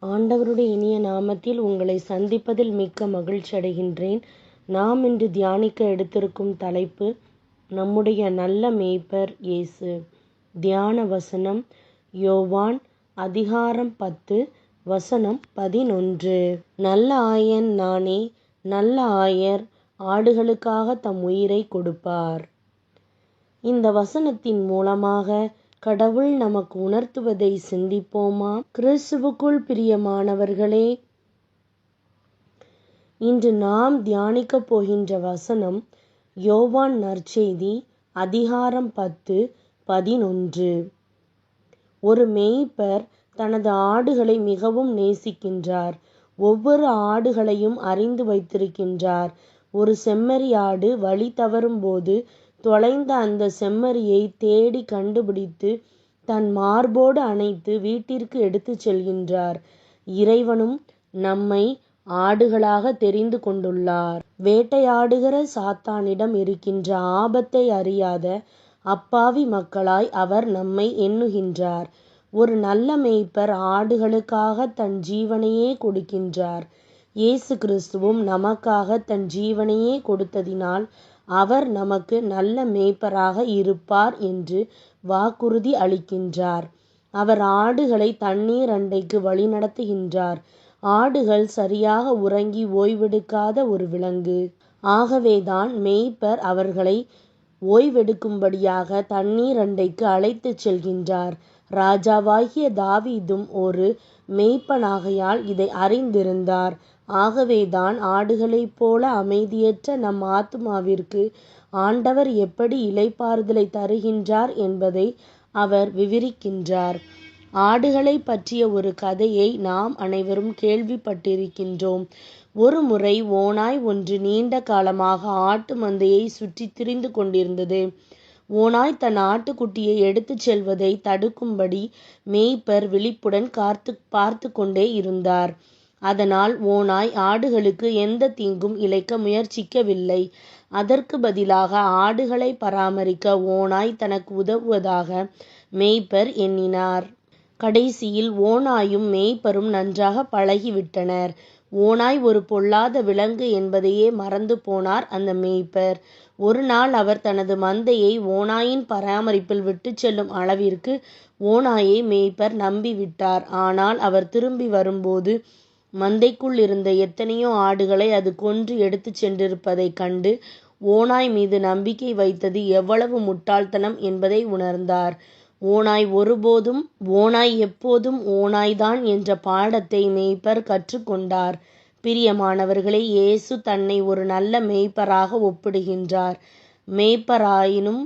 ஆண்டவருடைய இனிய நாமத்தில் உங்களை சந்திப்பதில் மிக்க மகிழ்ச்சி அடைகின்றேன். நாம் இன்று தியானிக்க எடுத்திருக்கும் தலைப்பு நம்முடைய நல்ல மேய்ப்பர் இயேசு. தியான வசனம் யோவான் அதிகாரம் 10 வசனம் 11. நல்ல ஆயன் நானே, நல்ல ஆயர் ஆடுகளுக்காக தம் உயிரை கொடுப்பார். இந்த வசனத்தின் மூலமாக கடவுள் நமக்கு உணர்த்துவதை சிந்திப்போமா? கிறிஸ்துவுக்குள் பிரியமானவர்களே, இன்று நாம் தியானிக்கப் போகின்ற வசனம் யோவான் நற்செய்தி அதிகாரம் 10:11. ஒரு மேய்ப்பர் தனது ஆடுகளை மிகவும் நேசிக்கின்றார். ஒவ்வொரு ஆடுகளையும் அறிந்து வைத்திருக்கின்றார். ஒரு செம்மறி ஆடு வழி தவறும் போது தொலைந்த அந்த செம்மறியை தேடி கண்டுபிடித்து தன் மார்போடு அணைத்து வீட்டிற்கு எடுத்துச் செல்கின்றார். இறைவனும் நம்மை ஆடுகளாக தெரிந்து கொண்டுள்ளார். வேட்டையாடுகிற சாத்தானிடம் இருக்கின்ற ஆபத்தை அறியாத அப்பாவி மக்களாய் அவர் நம்மை எண்ணுகின்றார். ஒரு நல்ல மேய்ப்பர் ஆடுகளுக்காக தன் ஜீவனையே கொடுக்கின்றார். இயேசு கிறிஸ்துவும் நமக்காக தன் ஜீவனையே கொடுத்ததினால் அவர் நமக்கு நல்ல மேய்ப்பராக இருப்பார் என்று வாக்குறுதி அளிக்கின்றார். அவர் ஆடுகளை தண்ணீர் அண்டைக்கு வழிநடத்துகின்றார். ஆடுகள் சரியாக உறங்கி ஓய்வெடுக்காத ஒரு விலங்கு. ஆகவேதான் மேய்ப்பர் அவர்களை ஓய்வெடுக்கும்படியாக தண்ணீர் அண்டைக்கு அழைத்துச் செல்கின்றார். ராஜாவாகிய தாவீதும் ஒரு மேய்ப்பனாகையால் இதை அறிந்திருந்தார். ஆகவேதான் ஆடுகளைப் போல அமைதியற்ற நம் ஆத்துமாவிற்கு ஆண்டவர் எப்படி இளைப்பாறுதலை தருகின்றார் என்பதை அவர் விவரிக்கின்றார். ஆடுகளை பற்றிய ஒரு கதையை நாம் அனைவரும் கேள்விப்பட்டிருக்கின்றோம். ஒரு முறை ஓநாய் ஒன்று நீண்ட காலமாக ஆட்டு மந்தையை சுற்றி திரிந்து கொண்டிருந்தது. ஓநாய் தன் ஆட்டுக்குட்டியை எடுத்துச் செல்வதை தடுக்கும்படி மேய்ப்பர் விழிப்புடன் பார்த்து கொண்டே இருந்தார். அதனால் ஓநாய் ஆடுகளுக்கு எந்த தீங்கும் இழைக்க முயற்சிக்கவில்லை. அதற்கு பதிலாக ஆடுகளை பராமரிக்க ஓநாய் தனக்கு உதவுவதாக மேய்ப்பர் எண்ணினார். கடைசியில் ஓநாயும் மேய்ப்பரும் நன்றாக பழகிவிட்டனர். ஓநாய் ஒரு பொல்லாத விலங்கு என்பதையே மறந்து போனார் அந்த மேய்ப்பர். ஒரு நாள் அவர் தனது மந்தையை ஓநாயின் பராமரிப்பில் விட்டுச் செல்லும் அளவிற்கு ஓநாயை மேய்ப்பர் நம்பிவிட்டார். ஆனால் அவர் திரும்பி வரும்போது மந்தைக்குள் இருந்த எத்தனையோ ஆடுகளை அது கொன்று எடுத்துச் சென்றிருப்பதைக் கண்டு ஓநாய் மீது நம்பிக்கை வைத்தது எவ்வளவு முட்டாள்தனம் என்பதை உணர்ந்தார். ஓநாய் எப்போதும் ஓநாய்தான் என்ற பாடத்தை மேய்ப்பர் கற்றுக்கொண்டார். பிரியமானவர்களே, இயேசு தன்னை ஒரு நல்ல மேய்ப்பராக ஒப்பிடுகின்றார். மேய்ப்பராயினும்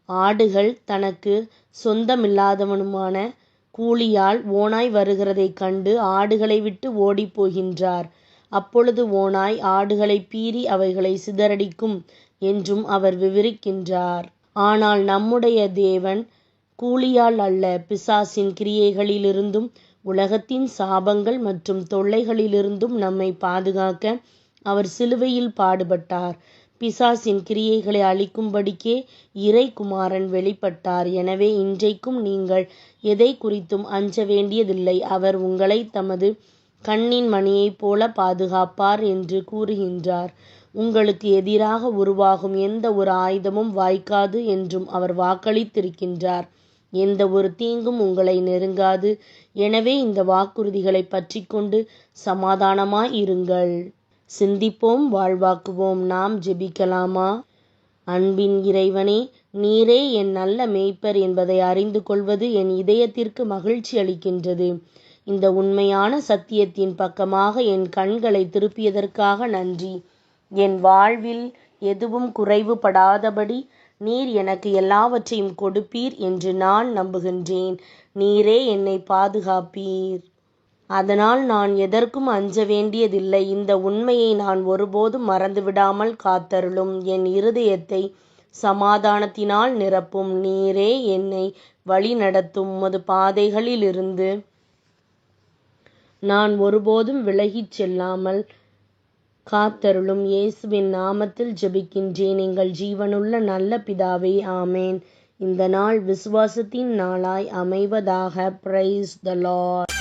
ஆடுகள் தனக்கு சொந்தமில்லாதவனுமான கூலியால் ஓநாய் வருகிறதைக் கண்டு ஆடுகளை விட்டு ஓடிப்போகின்றார். அப்பொழுது ஓநாய் ஆடுகளை பீறி அவைகளை சிதறடிக்கும் என்றும் அவர் விவரிக்கின்றார். ஆனால் நம்முடைய தேவன் கூலியால் அல்ல, பிசாசின் கிரியைகளிலிருந்தும் உலகத்தின் சாபங்கள் மற்றும் தொல்லைகளிலிருந்தும் நம்மை பாதுகாக்க அவர் சிலுவையில் பாடுபட்டார். பிசாசின் கிரியைகளை அழிக்கும்படிக்கே இறைக்குமாரன் வெளிப்பட்டார். எனவே இன்றைக்கும் நீங்கள் எதை குறித்தும் அஞ்ச வேண்டியதில்லை. அவர் உங்களை தமது கண்ணின் மணியைப் போல பாதுகாப்பார் என்று கூறுகின்றார். உங்களுக்கு எதிராக உருவாகும் எந்த ஒரு ஆயுதமும் வாய்க்காது என்றும் அவர் வாக்களித்திருக்கின்றார். எந்த ஒரு தீங்கும் உங்களை நெருங்காது. எனவே இந்த வாக்குறுதிகளை பற்றிக்கொண்டு சமாதானமாய் இருங்கள். சிந்திப்போம், வாழ்வாக்குவோம். நாம் ஜெபிக்கலாமா? அன்பின் இறைவனே, நீரே என் நல்ல மேய்ப்பர் என்பதை அறிந்து கொள்வது என் இதயத்திற்கு மகிழ்ச்சி அளிக்கின்றது. இந்த உண்மையான சத்தியத்தின் பக்கமாக என் கண்களை திருப்பியதற்காக நன்றி. என் வாழ்வில் எதுவும் குறைவுபடாதபடி நீர் எனக்கு எல்லாவற்றையும் கொடுப்பீர் என்று நான் நம்புகின்றேன். நீரே என்னை பாதுகாப்பீர். அதனால் நான் எதற்கும் அஞ்ச வேண்டியதில்லை. இந்த உண்மையை நான் ஒருபோதும் மறந்துவிடாமல் காத்தருளும். என் இருதயத்தை சமாதானத்தினால் நிரப்பும். நீரே என்னை வழி நடத்தும். உமது பாதைகளிலிருந்து நான் ஒருபோதும் விலகிச் செல்லாமல் காத்தருளும். இயேசுவின் நாமத்தில் ஜெபிக்கின்றேன் எங்கள் ஜீவனுள்ள நல்ல பிதாவே, ஆமேன். இந்த நாள் விசுவாசத்தின் நாளாய் அமைவதாக. Praise the Lord.